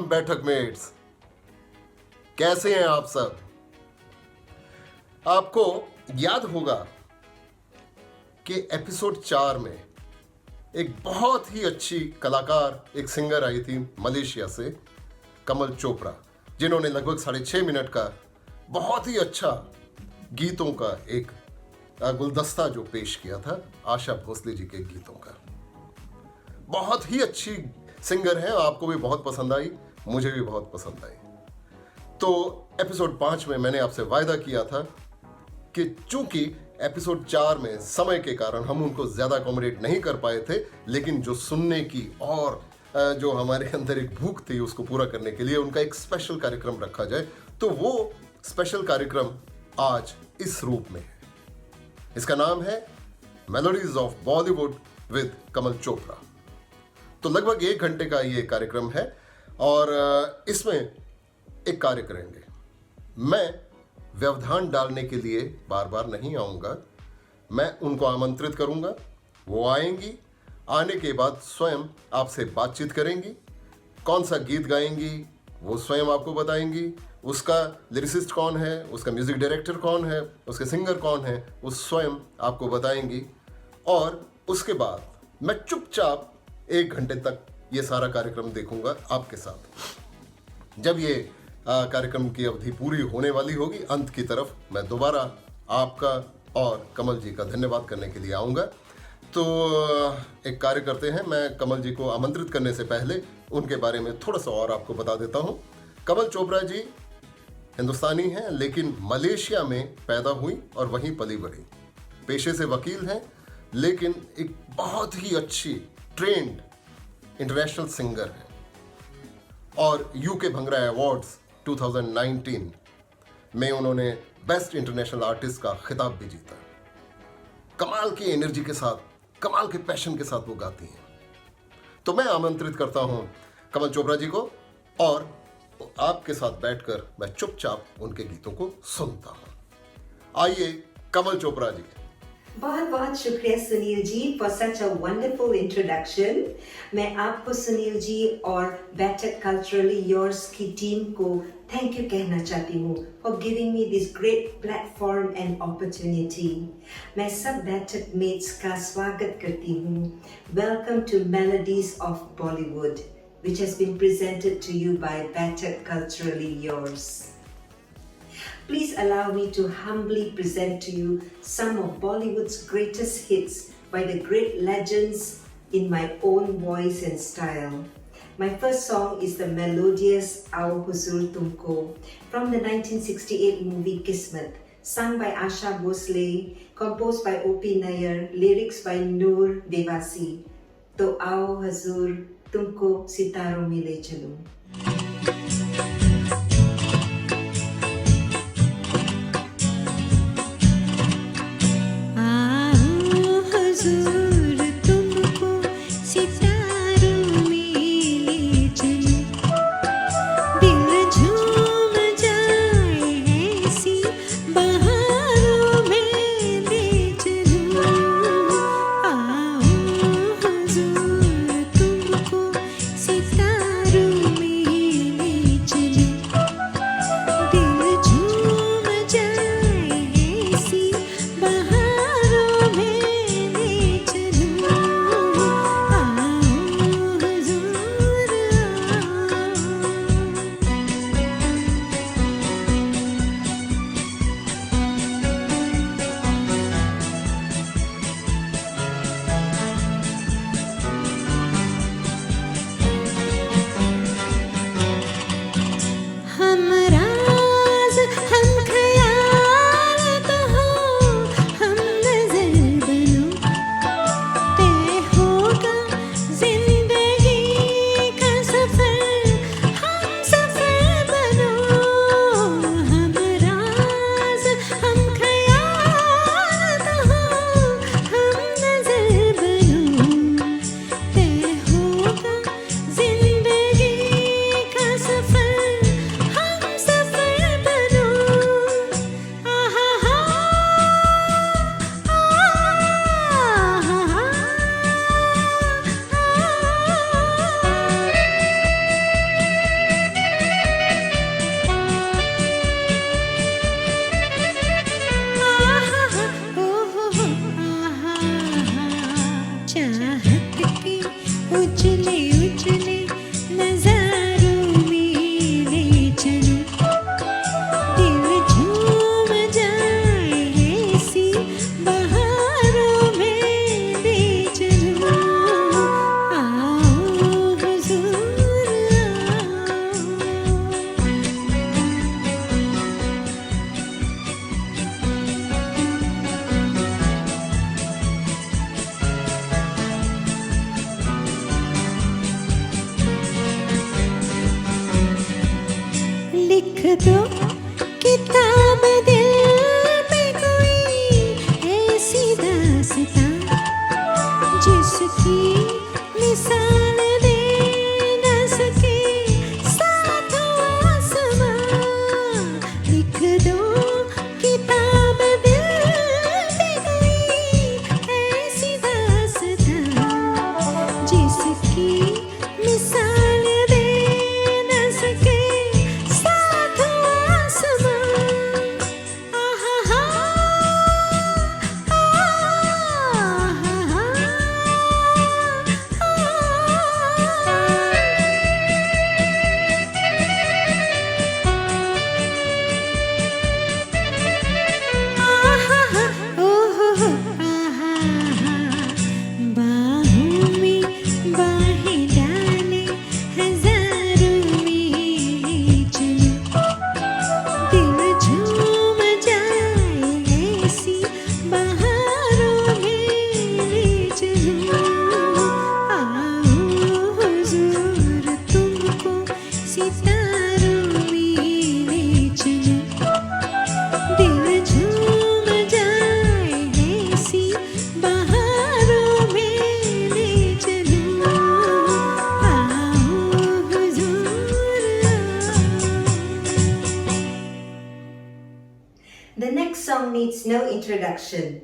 बैठक मेट्स, कैसे हैं आप सब। आपको याद होगा कि एपिसोड 4 में एक बहुत ही अच्छी कलाकार, एक सिंगर आई थी मलेशिया से, कमल चोपड़ा, जिन्होंने लगभग 6.5 मिनट का बहुत ही अच्छा गीतों का एक गुलदस्ता जो पेश किया था आशा भोसले जी के गीतों का। बहुत ही अच्छी सिंगर है, आपको भी बहुत पसंद आई, मुझे भी बहुत पसंद आई। तो एपिसोड 5 में मैंने आपसे वायदा किया था कि चूंकि एपिसोड 4 में समय के कारण हम उनको ज़्यादा अकोमोडेट नहीं कर पाए थे, लेकिन जो सुनने की और जो हमारे अंदर एक भूख थी उसको पूरा करने के लिए उनका एक स्पेशल कार्यक्रम रखा जाए। तो वो स्पेशल कार्यक्रम आज इस रूप में है। इसका नाम है मेलोडीज ऑफ बॉलीवुड विद कमल चोपड़ा। तो लगभग 1 घंटे का ये कार्यक्रम है और इसमें एक कार्य करेंगे। मैं व्यवधान डालने के लिए बार बार नहीं आऊँगा, मैं उनको आमंत्रित करूँगा, वो आएंगी, आने के बाद स्वयं आपसे बातचीत करेंगी। कौन सा गीत गाएंगी वो स्वयं आपको बताएंगी, उसका लिरिसिस्ट कौन है, उसका म्यूज़िक डायरेक्टर कौन है, उसके सिंगर कौन है, वो स्वयं आपको बताएंगी। और उसके बाद मैं चुपचाप 1 घंटे तक ये सारा कार्यक्रम देखूंगा आपके साथ। जब ये कार्यक्रम की अवधि पूरी होने वाली होगी, अंत की तरफ मैं दोबारा आपका और कमल जी का धन्यवाद करने के लिए आऊँगा। तो एक कार्य करते हैं, मैं कमल जी को आमंत्रित करने से पहले उनके बारे में थोड़ा सा और आपको बता देता हूँ। कमल चोपड़ा जी हिंदुस्तानी हैं, लेकिन मलेशिया में पैदा हुई और वहीं पली बढ़ी। पेशे से वकील हैं, लेकिन एक बहुत ही अच्छी ट्रेंड इंटरनेशनल सिंगर है और यूके भंगरा अवार्ड्स 2019 में उन्होंने बेस्ट इंटरनेशनल आर्टिस्ट का खिताब भी जीता। कमाल की एनर्जी के साथ, कमाल के पैशन के साथ वो गाती हैं। तो मैं आमंत्रित करता हूं कमल चोपड़ा जी को और आपके साथ बैठकर मैं चुपचाप उनके गीतों को सुनता हूं। आइए कमल चोपड़ा जी। बहुत बहुत शुक्रिया Sunil ji for such a wonderful introduction. मैं आपको सुनील जी और बैठक कल्चरली योर्स की टीम को थैंक यू कहना चाहती हूँ for giving me this great platform and opportunity. मैं सब बैठक मेट्स का स्वागत करती हूँ। Welcome to melodies of Bollywood which has been presented to you by Batak Culturally Yours. Please allow me to humbly present to you some of Bollywood's greatest hits by the great legends in my own voice and style. My first song is the melodious Aao Huzur Tumko from the 1968 movie Kismet, sung by Asha Bhosle, composed by O.P. Nair, lyrics by Noor Devasi. To Aao Huzur Tumko Sitaro Mile Chalu. सितारों में दो किताब दिल पे कोई ऐसी दास्तां जिसकी मिसाल दे न सके सातों आसमां। लिख दो किताब दिल पे कोई ऐसी दास्तां जिसकी मिसाल दे न सके सातों आसमां। आहा हा, बाहों में बाहें डाले हजारों में चलो दिल झूम जाए ऐसी बहारों में ले चलो। आओ हुजूर तुमको सितारों में ले चलो दिल झूम जाए ऐसी बहारों में ले चलो। आओ हुजूर The next song needs no introduction.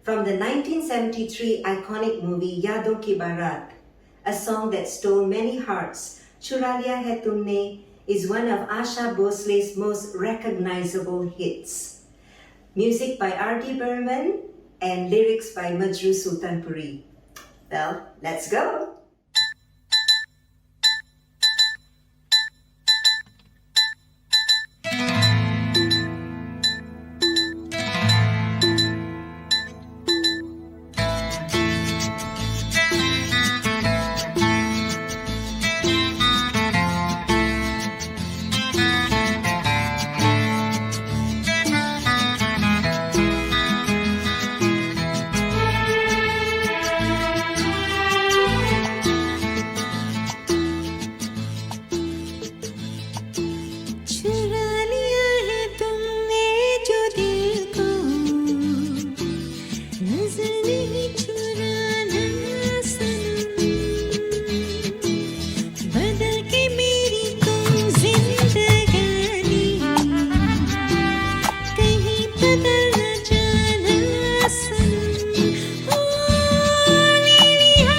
From the 1973 iconic movie Yadon Ki Barat, a song that stole many hearts, Chura Liya Hai Tumne is one of Asha Bhosle's most recognizable hits. Music by R.D. Burman and lyrics by Majru Sultanpuri. Well, let's go! चुरा लिया है तुमने जो दिल को नजर नहीं चुराना सनम। बदल के मेरी तुम जिंदगानी कहीं बदल न जाना सनम। ओ ले लिया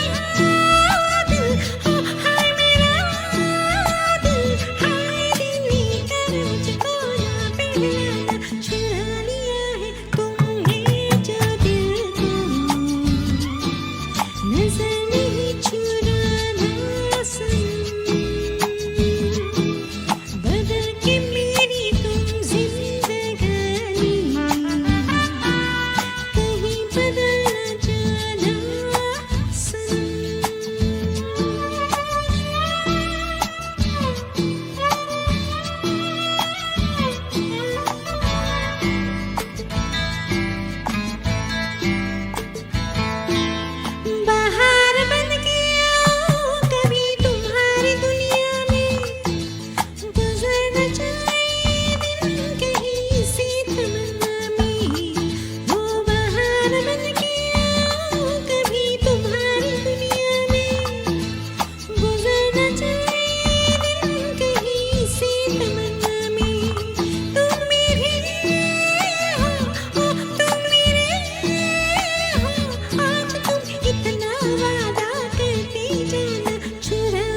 दिल, ओ हाय मेरा दिल, हाय दिल लेकर मुझको ना पहचाना। चुरा लिया है तुमने जो दिल को नजर नहीं चुराना सनम। बदल के मेरी तुम जिंदगानी कहीं बदल न जाना सनम। बाहर बन के आओ कभी तुम्हारी दुनिया में, गुजर न जाए दिन कहीं सी तमन्ना में। वो बाहर बन के आओ कभी तुम्हारी दुनिया में, गुजर न जाए दिन कहीं सी तमन्ना में। तुम मेरे हो, ओ तुम मेरे हो, आज तुम इतना वादा करते जाना। चुरा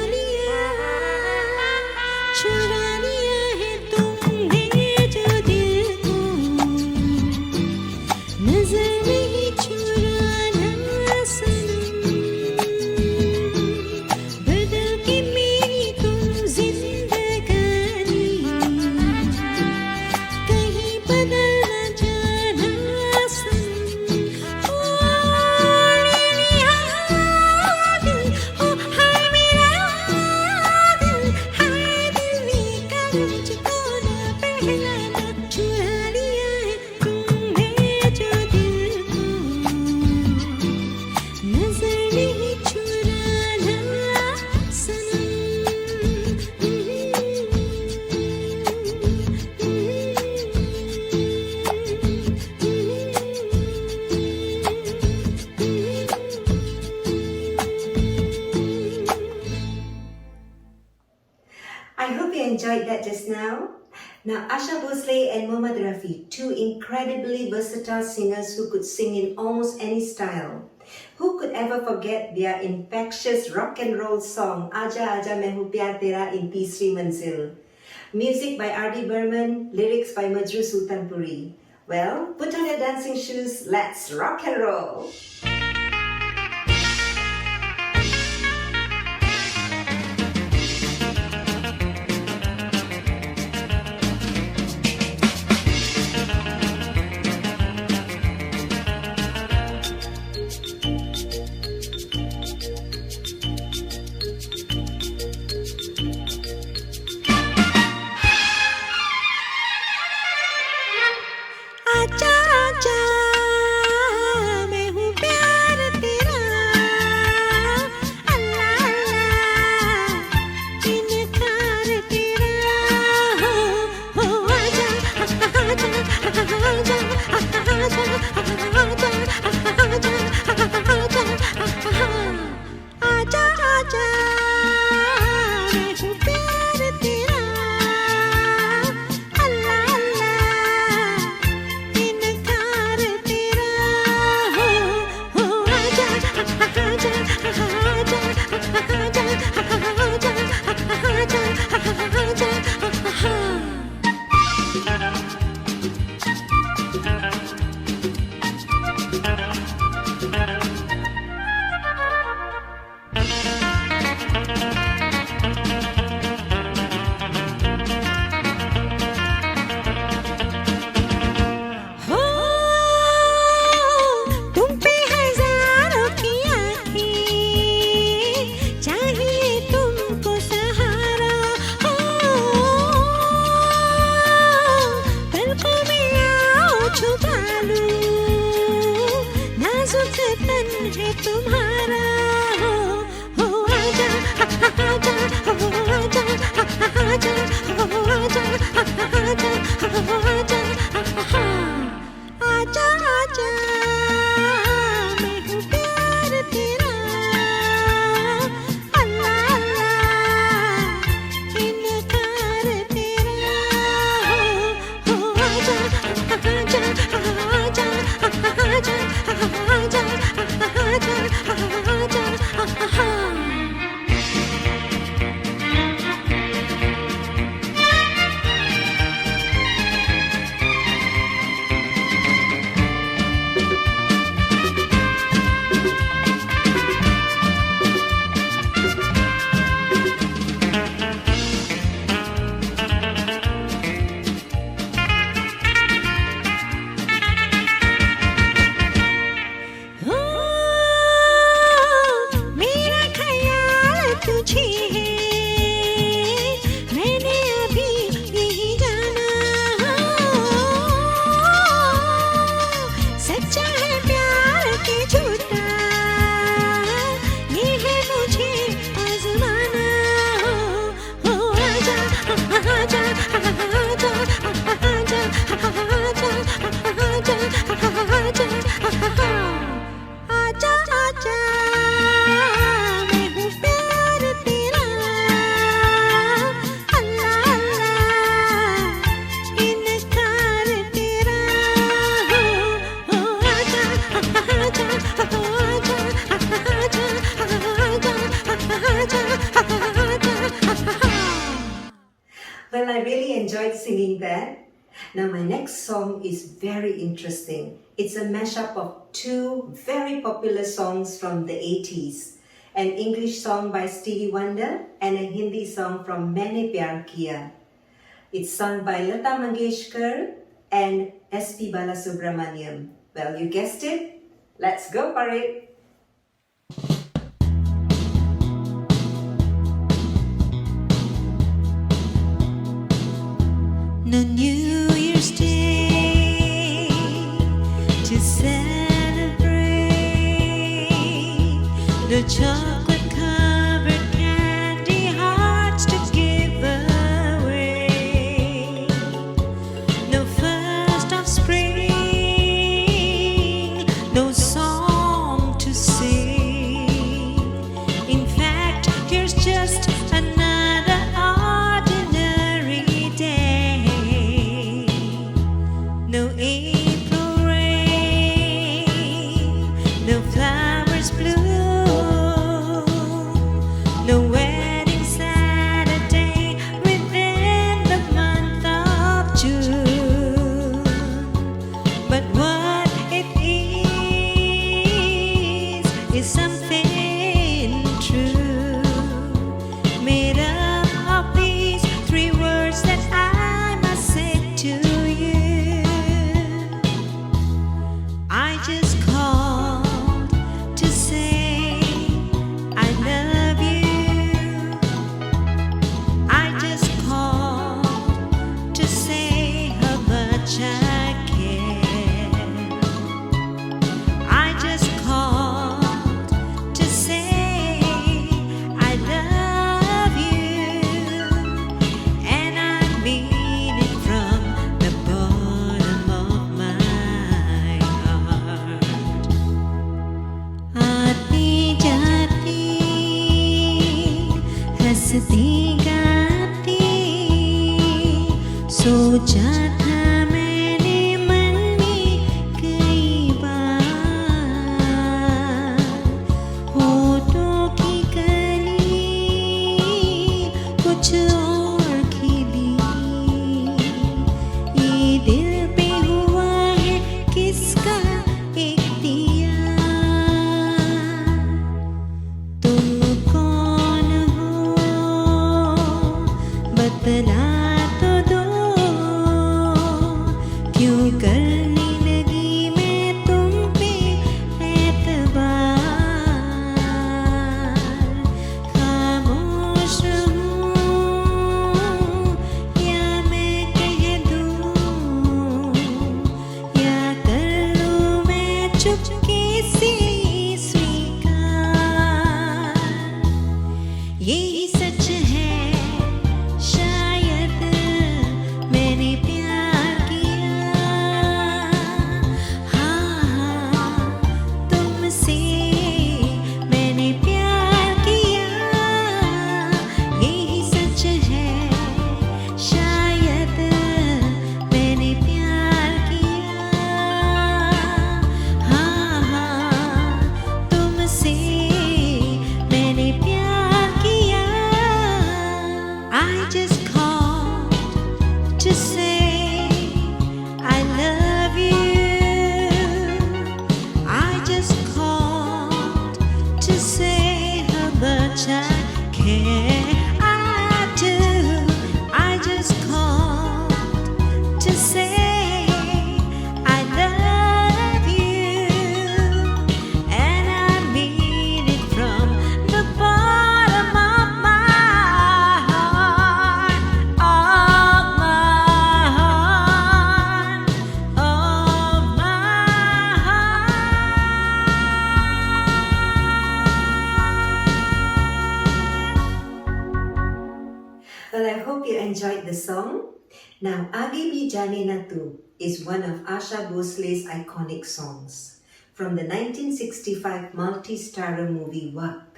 लिया है तुमने जो दिल को नजर नहीं चुराना सनम। बदल के मेरी तुम जिंदगानी कहीं बदल न जाना सनम। ओ ले लिया दिल, ओ हाय मेरा दिल, हाय दिल लेकर मुझको ना पहचाना। चुरा लिया है तुमने जो दिल को नजर नहीं चुराना सनम। hope you enjoyed that just now. Now, Asha Bhosle and Mohammad Rafi, two incredibly versatile singers who could sing in almost any style. Who could ever forget their infectious rock and roll song Aja Aja Main Hu Pyar Tera in Teesri Manzil? Music by R.D. Burman, lyrics by Majru Sultanpuri. Well, put on your dancing shoes, let's rock and roll! आजा आजा मैं हूँ प्यार तेरा अल्लाह अल्लाह इनकार तेरा हो आजा आजा आजा आजा आजा आजा मैं हूँ प्यार तेरा अल्लाह अल्लाह इनकार तेरा हो आजा आजा आजा आजा आजा हो तुम पे हजारों की आँखें चाहिए तुमको सहारा हो पलकों में आओ छुपा लूं नाजुक तन है तुम्हारा हो आजा आजा हो आजा आजा हो आजा आजा आजा आजा आजा मैं हूँ प्यार तेरा अल्लाह अल्लाह इनकार तेरा हो आजा आजा आजा आजा आजा आजा हो मेरा ख्याल तुझे है मैंने अभी यही जाना सच्चा है प्यार के झूठा ये है मुझे आजमाना हो आजा आजा आजा आजा आजा आजा आजा मैं हूँ प्यार तेरा अल्लाह अल्लाह इनकार तेरा हो आजा आजा आजा आजा Well, I really enjoyed singing that. Now, my next song is very interesting. It's a mashup of two very popular songs from the 80s. An English song by Stevie Wonder and a Hindi song from Maine Pyar Kiya. It's sung by Lata Mangeshkar and S.P. Balasubramaniam. Well, you guessed it. Let's go for it. No New Year's Day to celebrate, no chocolate covered candy hearts to give away, no first of spring, no song to sing. In fact, here's just another ordinary सोचा था मैंने मन में कई बार, होठों की कली कुछ और खिली, ये दिल पे हुआ है किसका इख्तियार। तुम कौन हो बतला तो दो, क्यों करने लगी मैं तुम पे एतबार। खामोश रहूं या मैं कह दूं, या कर लूं मैं चुपके से स्वीकार। यही सच है शायद मैंने प्यार किया, हाँ तुमसे मैंने प्यार किया। यही सच है शायद मैंने प्यार किया, हाँ तुमसे मैंने प्यार किया। I just called to say I love you. I just called to say how much I care. I do. I just called to say I love you, and I mean it from the bottom of my heart, of my heart, of my heart. Well, I hope you enjoyed the song. Now, Aage Bhi Jaane Na Tu is one of Asha Bhosle's iconic songs from the 1965 multi-starrer movie Waqt.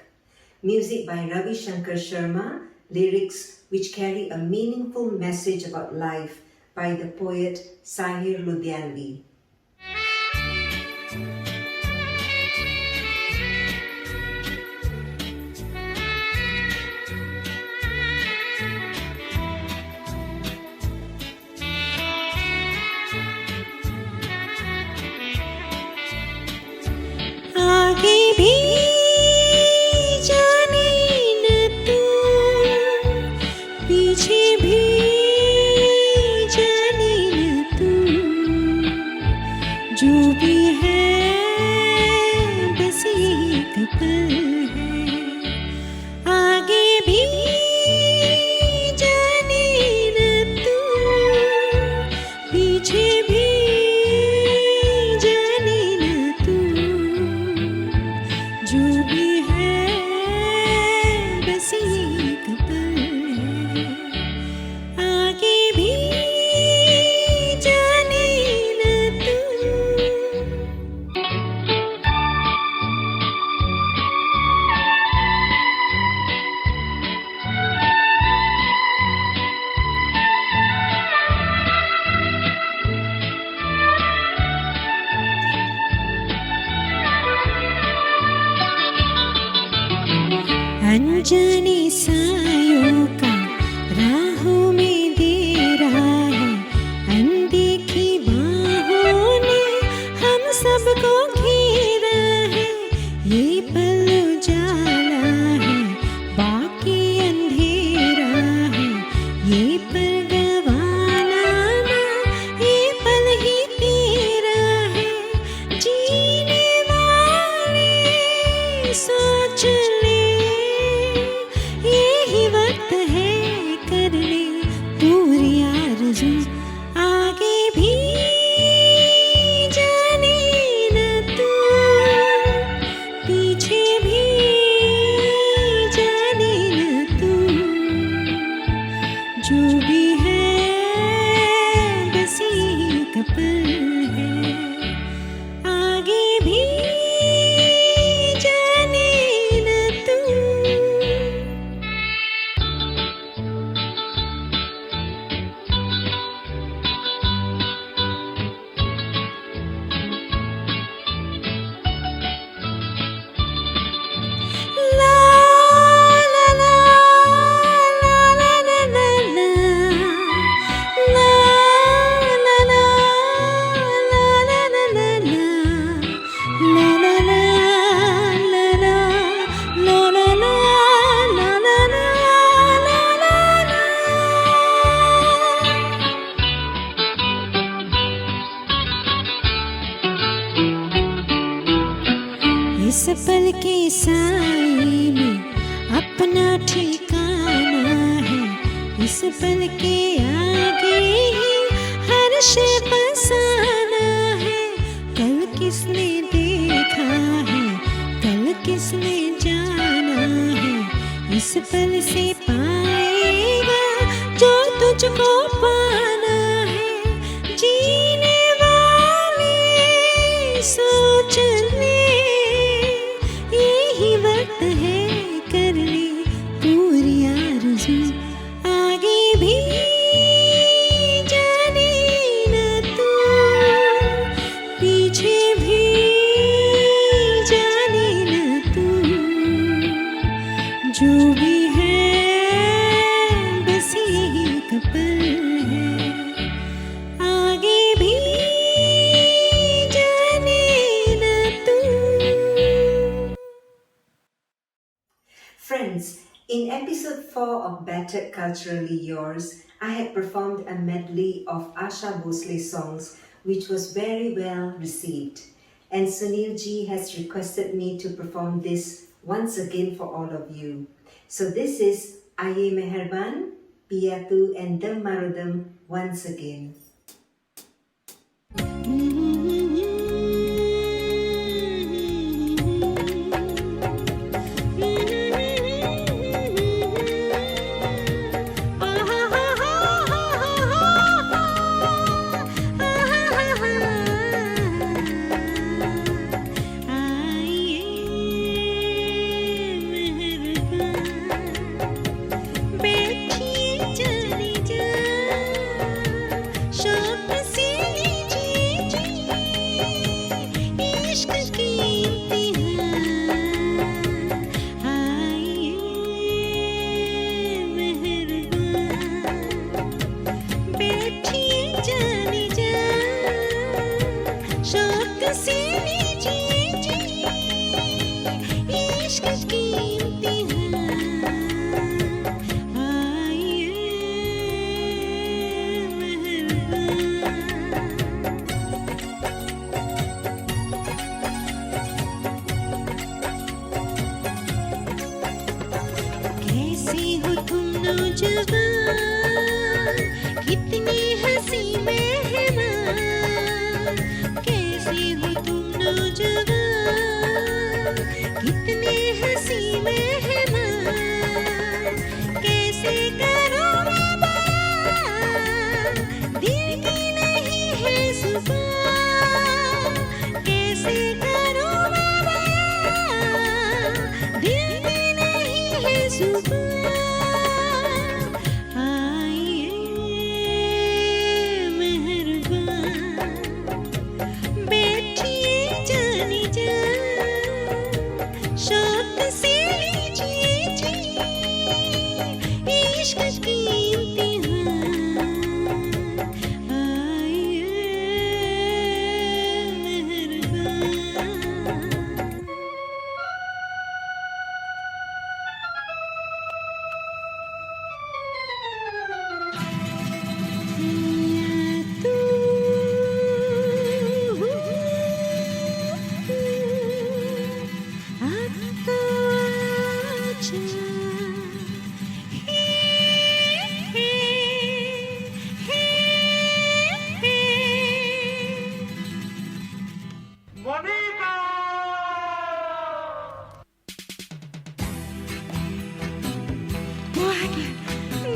Music by Ravi Shankar Sharma, lyrics which carry a meaningful message about life by the poet Sahir Ludhianvi. आगे भी जाने न तू, पीछे भी जाने न तू, जो भी है बस एक पल है। आगे भी जाने न तू, पीछे भी जाने न तू, जो भी है बस एक पल है। आगे भी जाने न तू। अनजाने सायों का राहों में दे रहा है, अनदेखी बाहों ने हम सबको घेरा है। ये पल उजाला है बाकी अंधेरा है, ये पल गवाना ना, ये पल ही तेरा है। जीने वाले सोच ले ये पल के साए में अपना ठिकाना है, इस पल के आगे ही हर शय बसाना है। कल किसने देखा है, कल किसने जाना है, इस पल से पाएगा जो तुझको पाना है। जीने वाले सोच ले, यही वक्त है कर ले पूरी आरज़ू। आगे भी जाने न तू, पीछे भी जाने न तू, जो भी है बस यही एक पल है। आगे भी जाने न तू। Friends, in episode 4 of Better Culturally Yours, I had performed a medley of Asha Bhosle songs which was very well received. And Sunil ji has requested me to perform this once again for all of you. So this is Aye Meherban, Piyatu and Dam Marudam once again.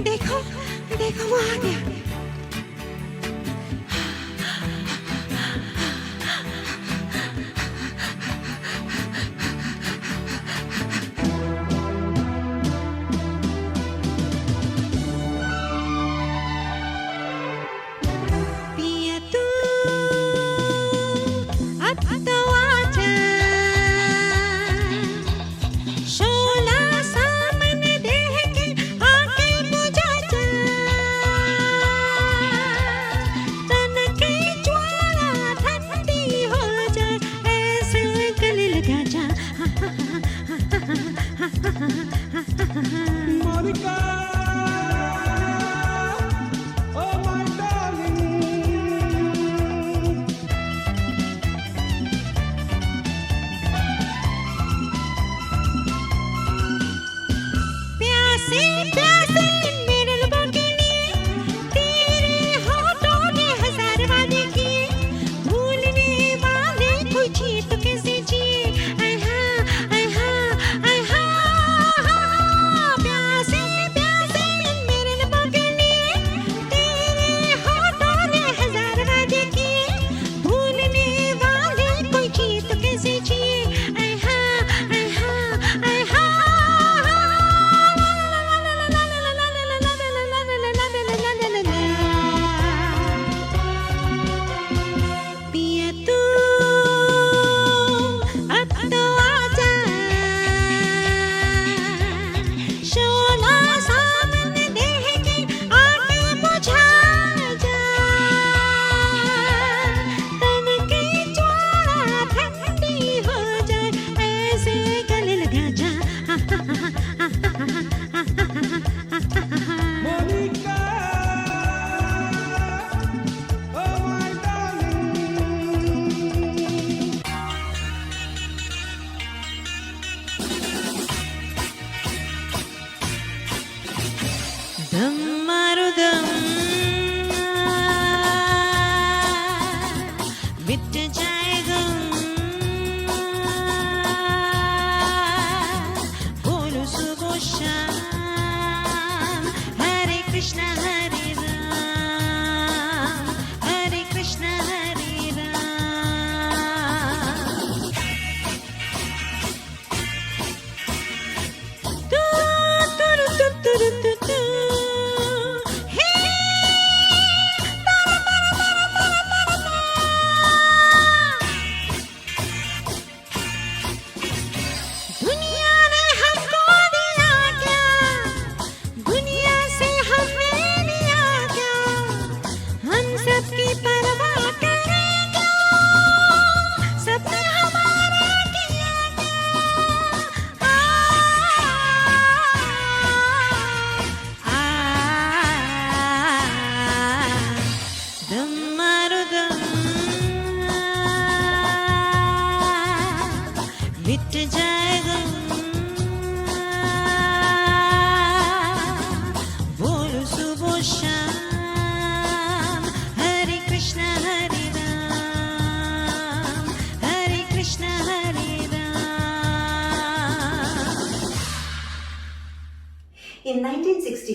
देखो देखो वो आ गया। पिया तू अब तो आजा, शोला सामने देख के आके बुझा जा।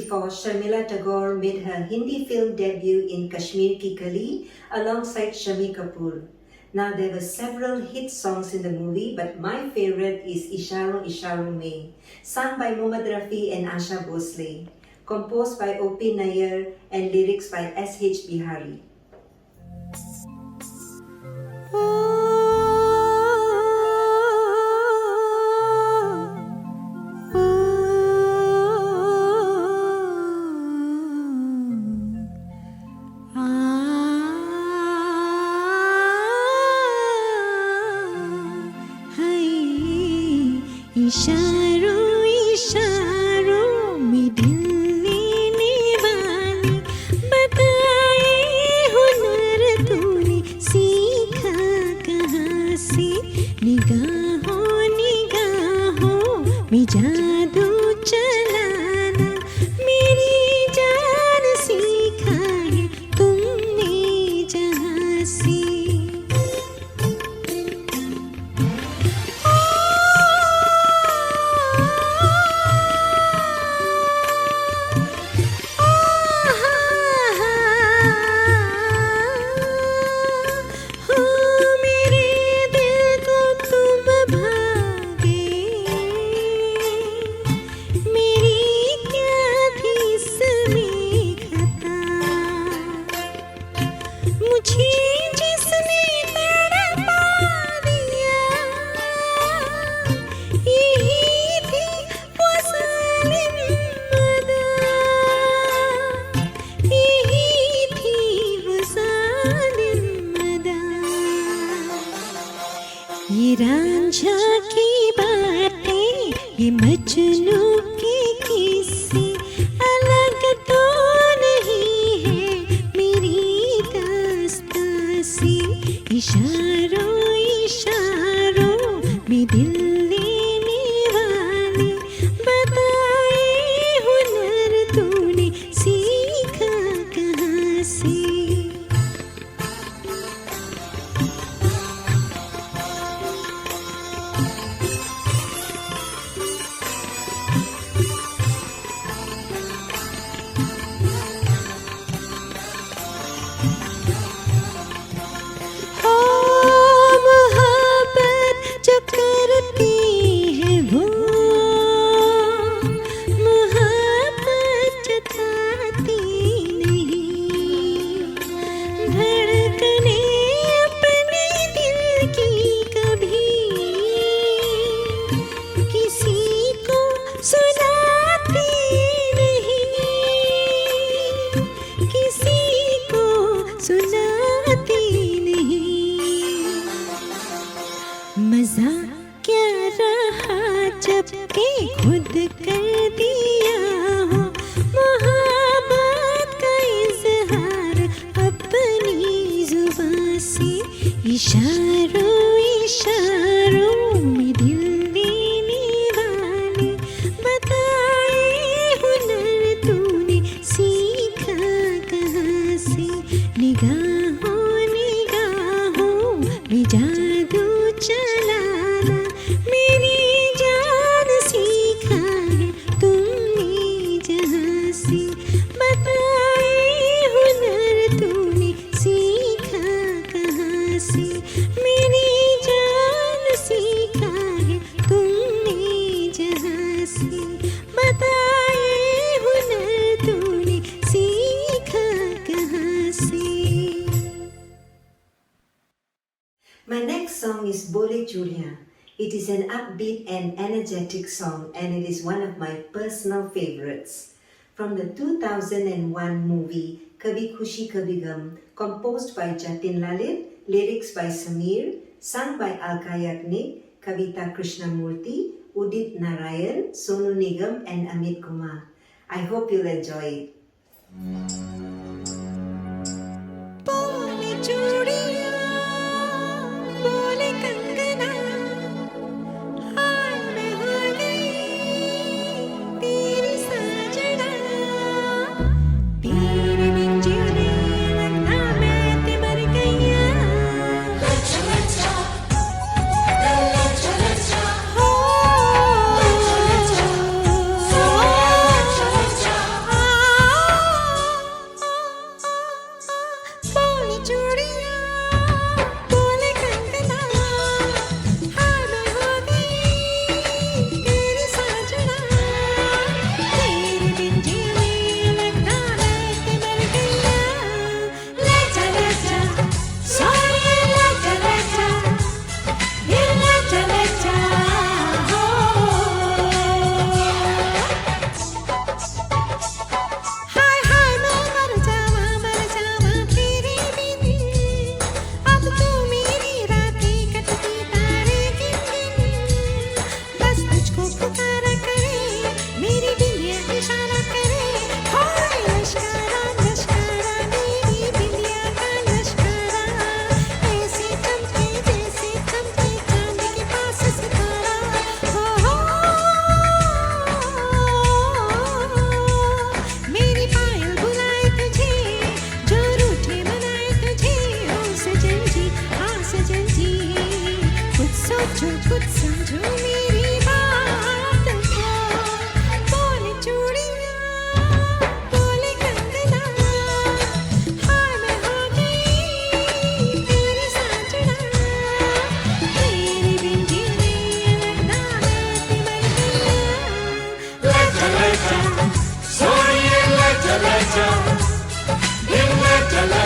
before, Sharmila Tagore made her Hindi film debut in Kashmir Ki Kali alongside Shami Kapoor. Now there were several hit songs in the movie, but my favorite is Isharo Isharo Mein, sung by Mohammad Rafi and Asha Bhosle, composed by O.P. Nair and lyrics by S.H. Bihari. इशारों इशारों में दिल लेने वाली बताए हुनर तूने सीखा कहाँ से निगाहों निगाहों में जादू चलाना मेरी जान सीखा है तुमने जहाँ से ये रांझा की बातें ये मजनू के किस्से अलग तो नहीं है मेरी दास्तां से इशारों इशारों में दिल लेने वाले बताए हुनर तूने सीखा कहाँ से मजा क्या रहा जब के खुद कर दिया हो मोहब्बत का इजहार अपनी जुबान से इशारों इशारों में दिल लेने वाले बताए हुनर तूने सीखा कहाँ से निगाहों निगाहों में जादू चलाना मेरी जान सीखा है तुमने जहाँ से बताए हुनर तूने सीखा कहाँ से मेरी जान सीखा है तुमने जहाँ से बताए हुनर तूने सीखा कहाँ से. My next song is Bole Churiyan. It is an upbeat and energetic song and it is one of my personal favorites. From the 2001 movie Kabhi Khushi Kabhi Gum, composed by Jatin Lalit, lyrics by Samir, sung by Alka Yagnik, Kavita Krishnamurthy, Udit Narayan, Sonu Nigam and Amit Kumar. I hope you'll enjoy it. बोले चूड़ियां बोले कंगना हाय मैं हो गई तेरी साजना तेरे बिन जीने लगता मैं ते मर गईया हो चला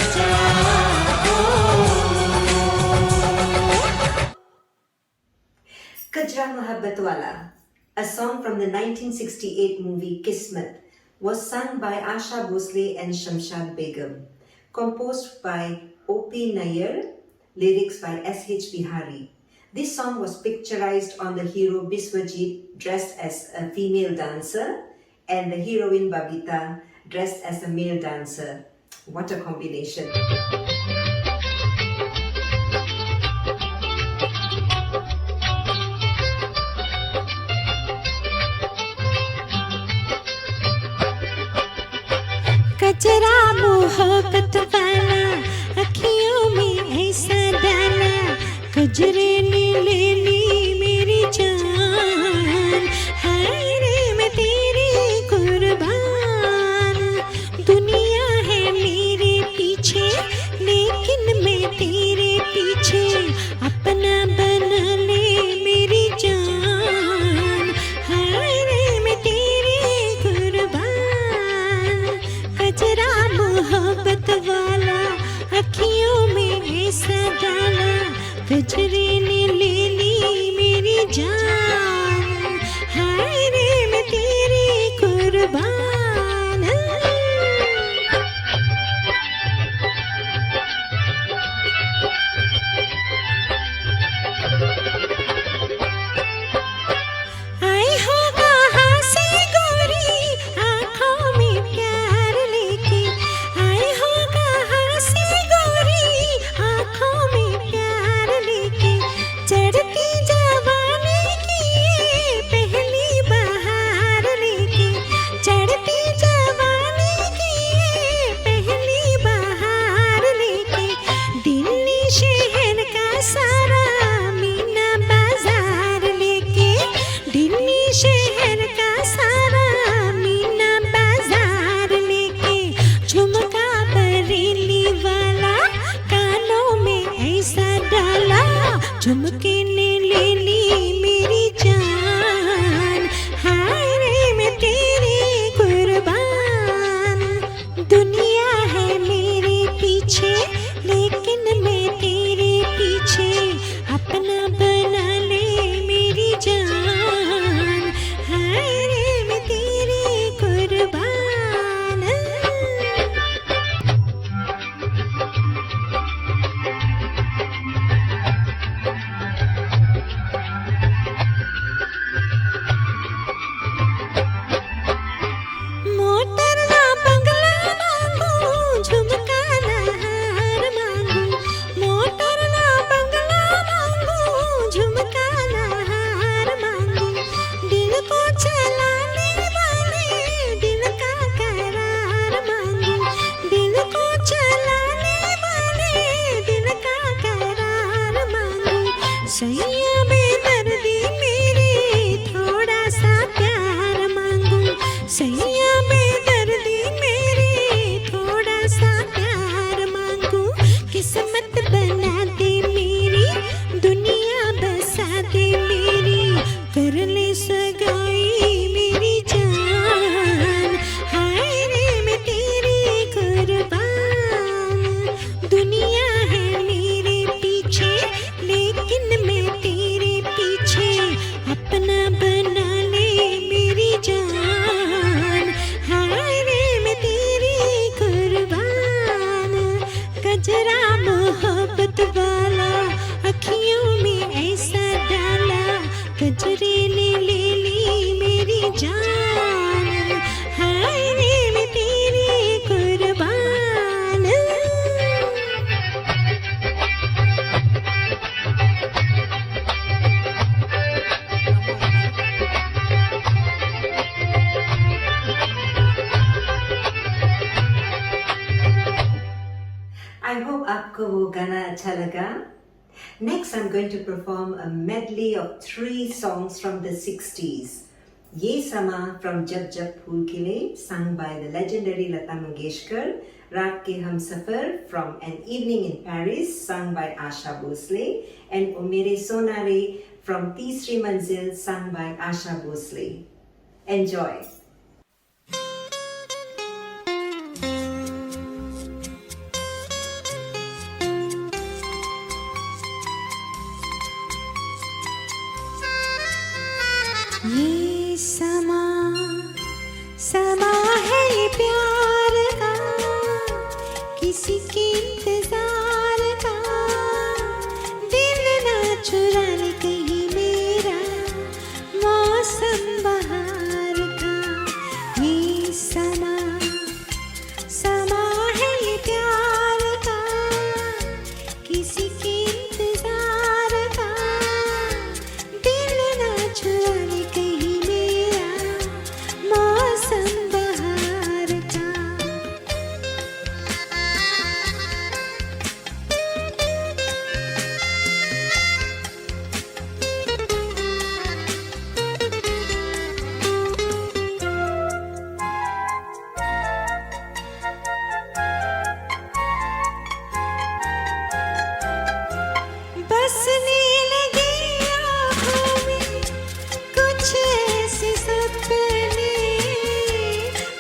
Kajra Mohabbat Wala, a song from the 1968 movie Kismet, was sung by Asha Bhosle and Shamshad Begum, composed by O.P. Nair, lyrics by S.H. Bihari. This song was picturized on the hero Biswajit dressed as a female dancer and the heroine Babita dressed as a male dancer. What a combination! कजरा मोहब्बत वाला अखियों में ऐसा डाला कजरे ने ले ली मेरी जान हाय रे मैं तेरी कुर्बान दुनिया है मेरे पीछे लेकिन मैं तेरे पीछे अपना बना ले मेरी जान हाय रे मैं तेरी कुर्बान कजरा मोहब्बत वाला अखियों में ऐसा डाला कजरे ने ले ली मेरी जान हाय रे मैं तेरी कुर्बान आई हो कहाँ से गोरी आँखों में प्यार लेके आई हो कहाँ से गोरी आँखों में प्यार लेके चढ़ती जवानी की ये पहली बहार लेके चढ़ती जवानी की ये पहली बहार लेके दिल्ली शहर का सारा मीना बाजार लेके दिल्ली शहर का सारा मीना बाजार लेके झुमका बरेली वाला कानों में ऐसा डाला झुमके ने ले ली मेरी जान हाय रे मैं तेरी कुर्बान दुनिया है मेरे पीछे लेकिन मैं तेरे पीछे अपना बना ले मेरी जान हाय रे मैं तेरी कुर्बान मोटर ना बंगला मांगू झुमका ना हार मांगू मोटर ना बंगला मांगू झुमका ना हार मांगू दिल को चलाने वाले दिल का करार मांगू दिल को चलाने वाले दिल का करार मांगू सैया बेदर्दी मेरे थोड़ा सा प्यार मांगू सैया बेदर्दी मेरे थोड़ा सा प्यार मांगू किस्मत बना दे मेरी दुनिया बसा दे मेरी कर ले सगाई मेरी जान हाय रे मैं तेरी कुर्बान दुनिया है मेरे पीछे लेकिन मैं तेरे पीछे अपना बना ले मेरी जान हाय रे मैं तेरी कुर्बान कजरा मोहब्बत वाला अखियों में ऐसा डाला कजरे ने ले ली मेरी जान हाय रे मैं तेरी कुर्बान I hope आपको वो गाना अच्छा लगा. Next, I'm going to perform a medley of 3 songs from the 60s. Ye Sama from Jab Jab Phool Khile, sung by the legendary Lata Mangeshkar. Raat Ke Humsafar from An Evening in Paris, sung by Asha Bhosle. And O Mere Sonare from Teesri Manzil, sung by Asha Bhosle. Enjoy. किसी के इंतजार का, दिल ना चुरा ले कहीं मेरा, मौसम बहार का। ये समा समा है ये प्यार का, किसी के इंतजार का, दिल ना चुरा ले कहीं मेरा, मौसम बहार का। बसने लगे आँखों में कुछ ऐसे सपने,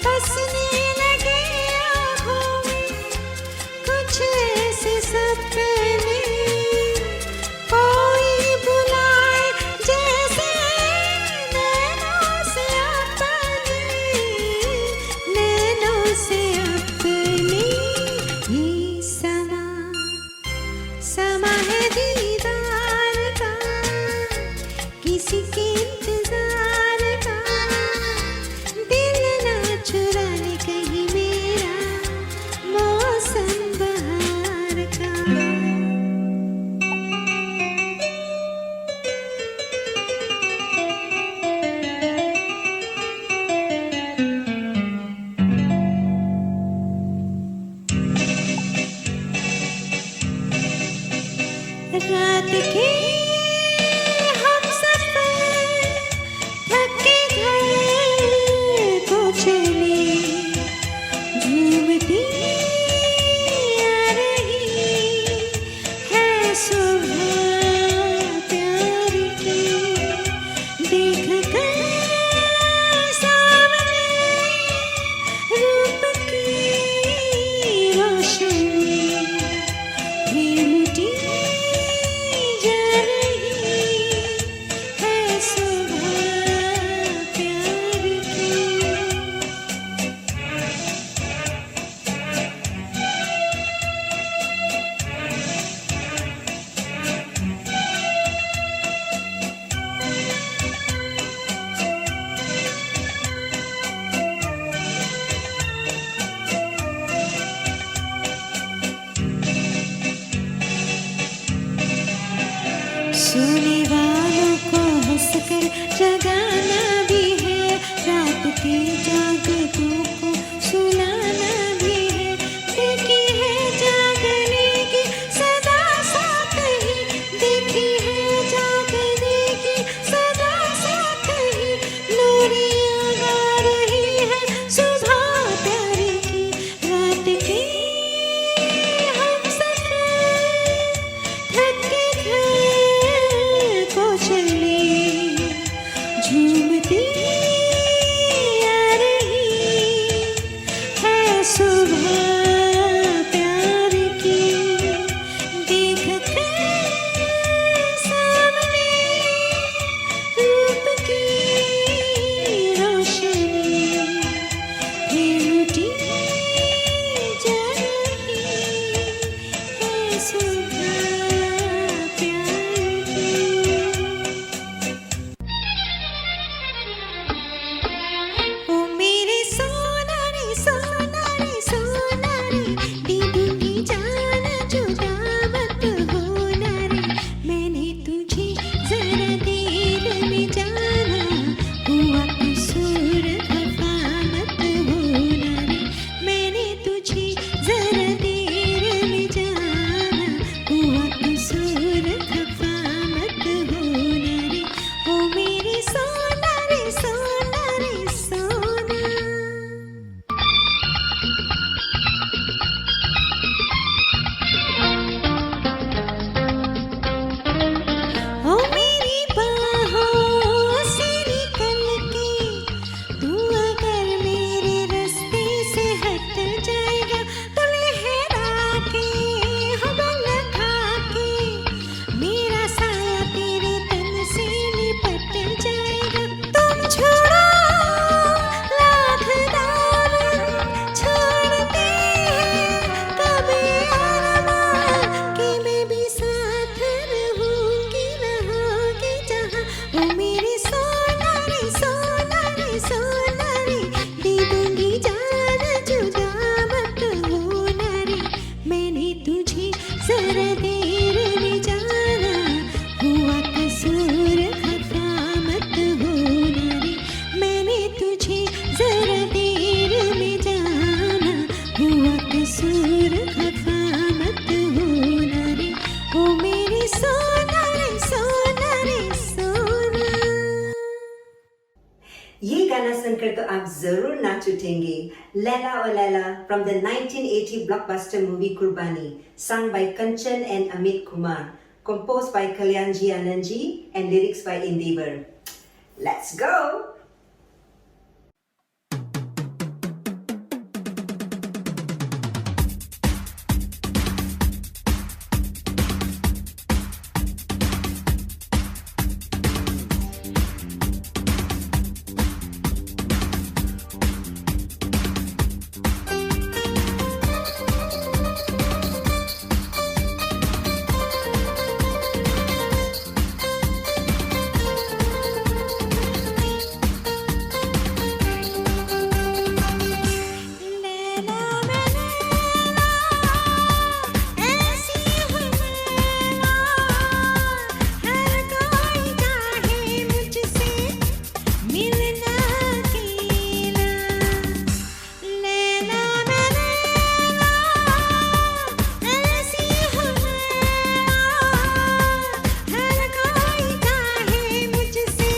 बसने लगे आँखों में कुछ ऐसे सपने, कोई बुलाए जैसे नैनों से अपने, नैनों से अपने। ये समा है दीदार का, किसी के इंतजार का, दिल ना चुरा ले कहीं मेरा, मौसम बहार का। रात के हम सफर थके घर को चले, झूमती आ रही है सुबह प्यार की, देख कर सामने रूप की रोशनी, फिर लुटी जा रही है सुबह प्यार की। सोने वालों को हंसकर जगाना भी है, रात के जागतों को सुलाना भी है, देखी है जागने की सदा साथ ही, देखी है जागने की सदा साथ ही, लोरियां गा रही है सुबह प्यार की। रात के हम सफर थके घर को चले, जरूर नाच उठेंगे. Laila O Laila from the 1980 blockbuster movie Kurbani, sung by Kanchan and Amit Kumar, composed by Kalyanji Anandji and lyrics by Endeavor. Let's go! Laila मैं लैला, ऐसी हूँ लैला, हर कोई चाहे मुझसे मिलना अकेला. लैला मैं लैला, ऐसी हूँ लैला, हर कोई चाहे मुझसे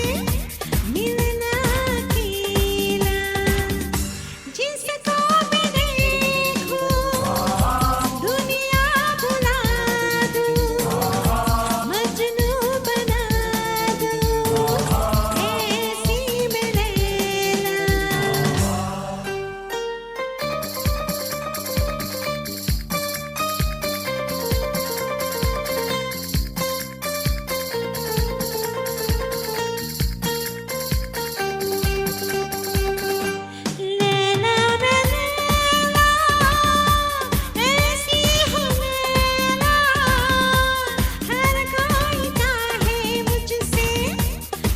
मिलना अकेला. जिसको मैं देखूं दुनिया भुला दूं, मजनू बना दूं, ऐसी मैं लैला. लैला मैं लैला, ऐसी हूँ लैला, हर कोई चाहे मुझसे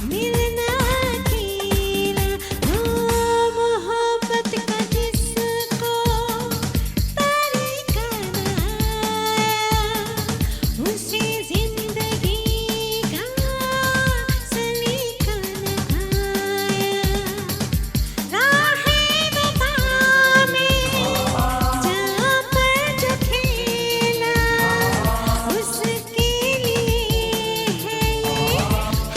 मिलना अकेला. मोहब्बत का जिसको तरीका न आया, उसे जिंदगी का सलीका न आया. राहें वफा में जहाँ पर जो खेला, उसके लिए है ये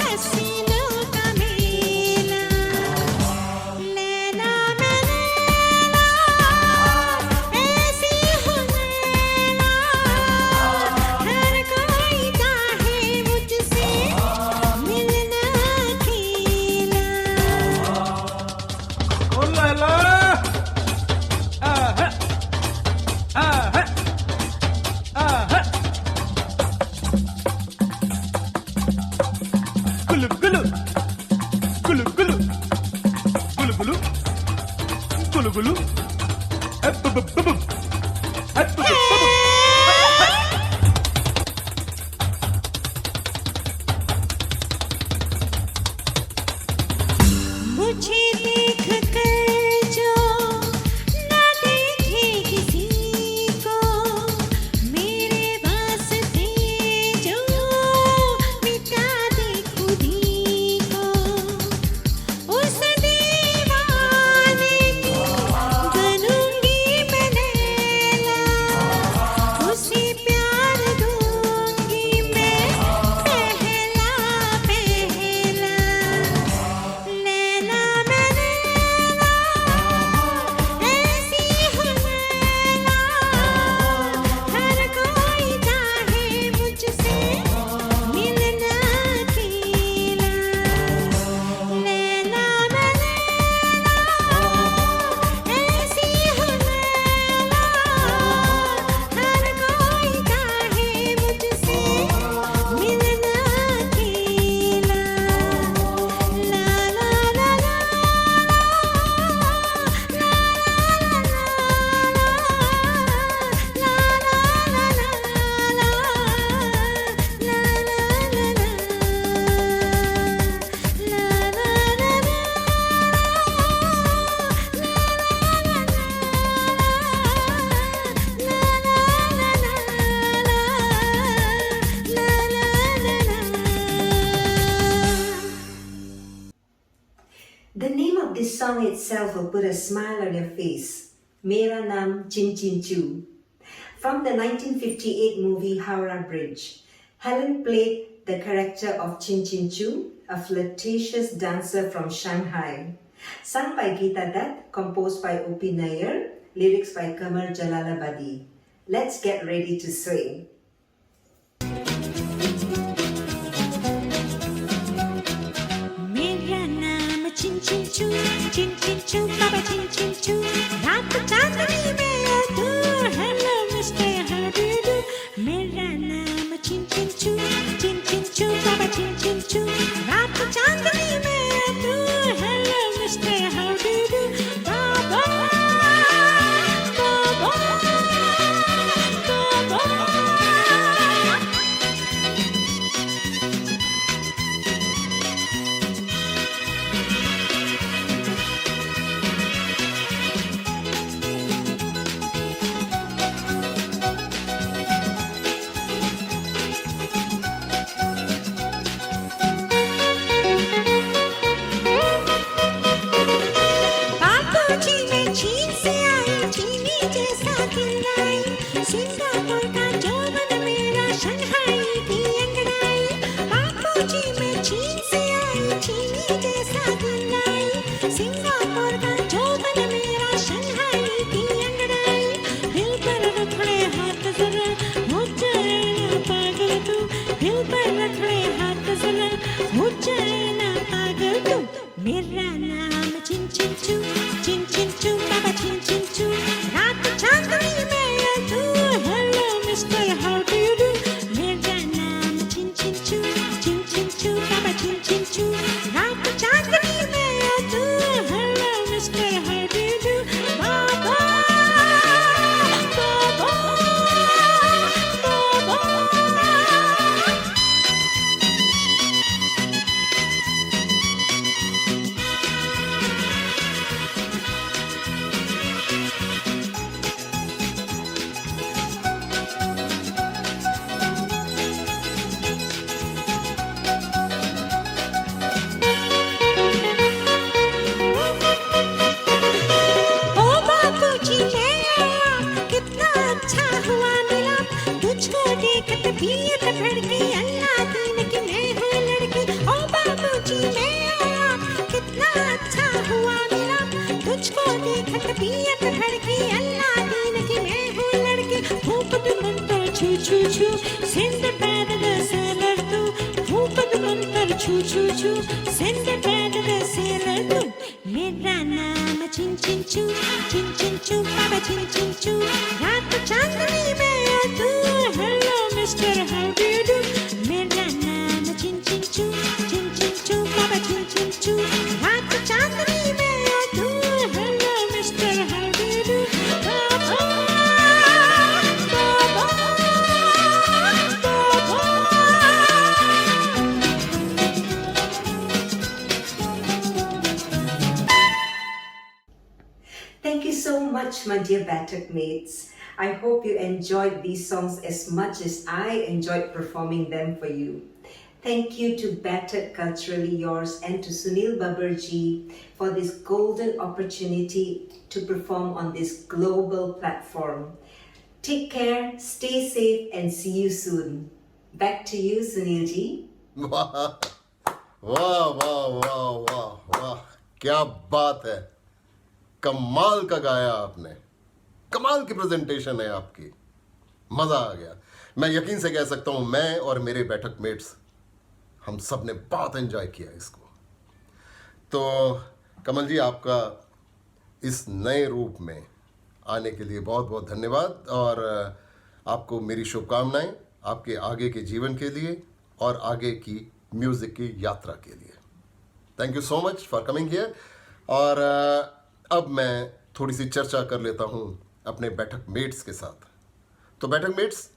हसीनों का मेला. लैला मैं लैला, ऐसी हूँ लैला, हर कोई चाहे मुझसे मिलना अकेला. Oh la la! Ah, ah, ah, gulu gulu, gulu gulu, gulu gulu, gulu gulu, bum bum bum bum, bum bum bum. मुझे देख कर जो न देखे किसी को, मेरे वास्ते जो मिटा दे खुद ही को, उस दीवाने की बनूंगी मैं लैला, उसे प्यार दूंगी मैं पहला पहला. लैला मैं लैला, ऐसी हूँ लैला, हर कोई चाहे मुझसे मिलना अकेला. लैला मैं लैला, ऐसी हूँ लैला, हर कोई चाहे मुझसे मिलना अकेला. ला ला ला ला, The name of this song itself will put a smile on your face. Mera Naam Chin Chin Chu. From the 1958 movie Howrah Bridge, Helen played the character of Chin Chin Chu, a flirtatious dancer from Shanghai. Sung by Geeta Dutt, composed by O.P. Nair, lyrics by Qamar Jalalabadi. Let's get ready to swing. मेरा नाम चिन चिन चू, चिन चिन चू, बाबा चिन चिन चू। रात चांदनी में तू, hello mister how do you do. मेरा नाम चिन चिन चू, चिन चिन चू, बाबा चिन चिन चू। रात चांदनी में तू, hello mister how do you do. बाबा, बाबा, बाबा। बाबूजी मैं चीन से आई, चीनी जैसा दिल आई। सिंगापुर का जौवन मेरा, शंघाई की अंगड़ाई। बाबूजी मैं चीन से आई, चीनी जैसा दिल आई। सिंगापुर का जौवन मेरा, शंघाई की अंगड़ाई। दिल पर रखड़े हाथ जरा, हो जाए ना पागल तू। दिल पर रखड़े हाथ जरा, हो जाए ना पागल तू। मेरा नाम चिन चिन चू, चिन चिन चू, बाबा चिन चिन चू। रात चांदनी में तू, hello mister how do you do. मेरा नाम चिन चिन चू, चिन चिन चू, बाबा चिन चिन चू। रात चांदनी में तू, hello mister how do you do. बाबा, बाबा, बाबा। ओ बाबूजी मैं आया, कितना अच्छा हुआ मिला। तुझको देखत तबीयत भड़की, अल्लाह दीन की मैं हूँ लड़की। ओ बाबूजी मैं आया, कितना अच्छा हुआ मिला। तुझको देखत तबीयत भड़की, अल्लाह दीन की मैं हूँ लड़की। भूपत मंतर छू छू छू, सिंध पैद सेलर तू। भूपत मंतर छू छू छू, सिंध पैद सेलर तू। मेरा नाम चिन चिन चू, चिन चिन चू, बाबा चिन चिन चू। रात चांदनी में तू, hello mister how do you do. मेरा नाम चिन चिन चू, चिन चिन चू, बाबा चिन चिन चू। रात चांदनी में तू, hello mister how do you do. बाबा, बाबा, बाबा। Thank you so much, my dear Batak mates. I hope you enjoyed these songs as much as I enjoyed performing them for you. Thank you to Batak Culturally Yours and to Sunil Babarji for this golden opportunity to perform on this global platform. Take care, stay safe, and see you soon. Back to you, Sunilji. वाह वाह वाह वाह वाह वाह, क्या बात है। कमाल का गाया आपने, कमाल की प्रेजेंटेशन है आपकी, मजा आ गया। मैं यकीन से कह सकता हूं, मैं और मेरे बैठक मेट्स हम सब ने बहुत एंजॉय किया इसको। तो कमल जी, आपका इस नए रूप में आने के लिए बहुत बहुत धन्यवाद और आपको मेरी शुभकामनाएं आपके आगे के जीवन के लिए और आगे की म्यूजिक की यात्रा के लिए। Thank you so much for coming here. और अब मैं थोड़ी सी चर्चा कर लेता हूं अपने बैठक मेट्स के साथ। तो बैठक मेट्स,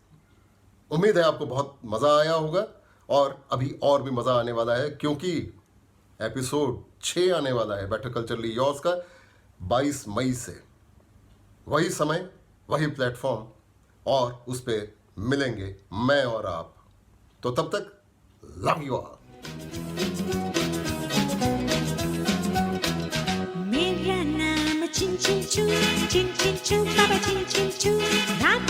उम्मीद है आपको बहुत मज़ा आया होगा और अभी और भी मज़ा आने वाला है, क्योंकि एपिसोड 6 आने वाला है बैठक कल्चरली योर्स का 22 मई से। वही समय, वही प्लेटफॉर्म और उस पर मिलेंगे मैं और आप। तो तब तक लव यू ऑल। मेरा नाम चिन चिन चू, चिन चिन चू, बाबा चिन चिन चू। रात